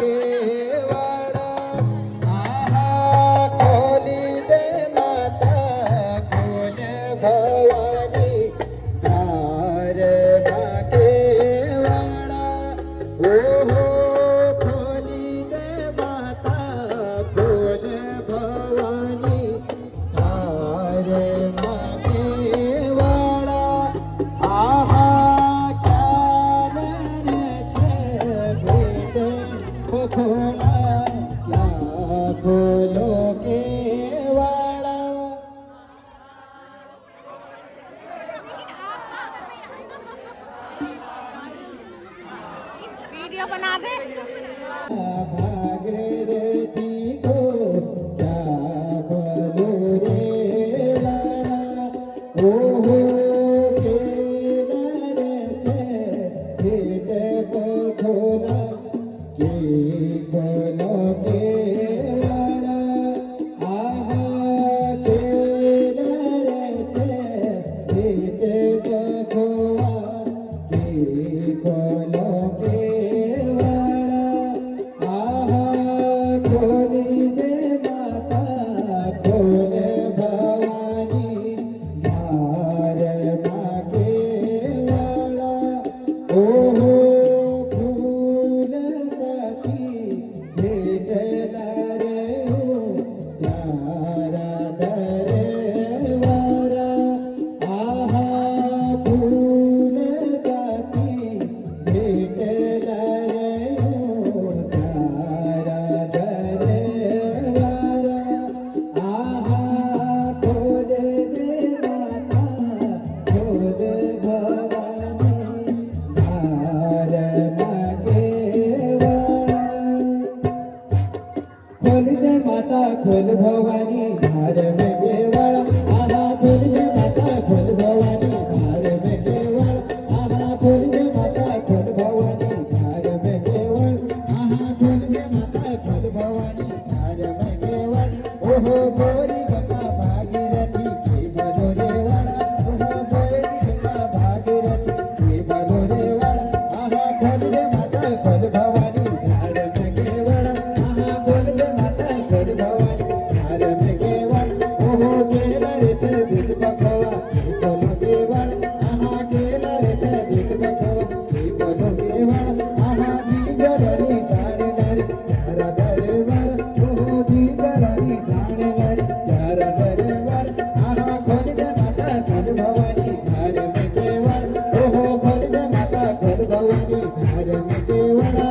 केवाड़ा आहा खोली दे माता खोल भवानी धार केवाड़ा ओहो खोली दे माता खोल भवानी धार केवाड़ा आहा खोला क्या खोलो के वाला वीडियो बना दे भागरे रेती को क्या बोलो रे वाला ओहो के नरे थे को खोला के खोलो के वाला आहा के नरे थे को खोला के खोलो के वाला आहा खोली दे माता खोल भवानी धार मागे वाला ओहो फूल पति भेटला रे हो तारा डरे वाला आहा फूल पति भेटला रे हो तारा डरे वाला आहा खोल दे माता खोल भवानी धार मागे वाला खोल दे माता खोल भवानी धार मागे वाला आहा खोल दे माता खोल भवानी धार मागे वाला आहा खोल दे माता खोल भवानी धार मागे वाला आहा खोल दे माता खोल भवानी धार मागे वाला ओहो गोरी गंगा भागीरथी के बोलो रे वाला ओहो गोरी गंगा भागीरथी के बोलो रे वाला आहा खोल दे माता खोल भवानी धार मागे वाला आहा खोल दे माता खोल भवानी धार मागे वाला ओहो केला रे ते दिल बखवा के बोलो रे वाला आहा केला रे ते दिल बखवा के बोलो रे वाला आहा दीगरानी साड़ी लारी तारा दरे वाला ओहो दीगरानी साड़ी लारी तारा दरे वाला आहा खोल दे माता खोल भवानी धार मागे वाला ओहो खोल दे माता खोल भवानी धार मागे वाला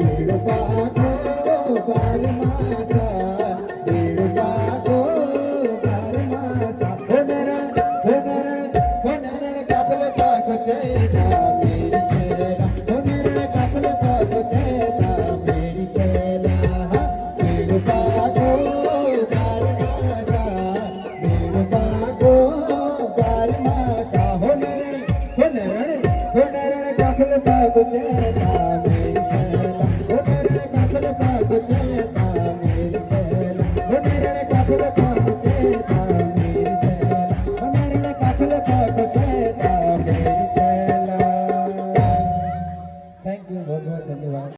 दिल पाखो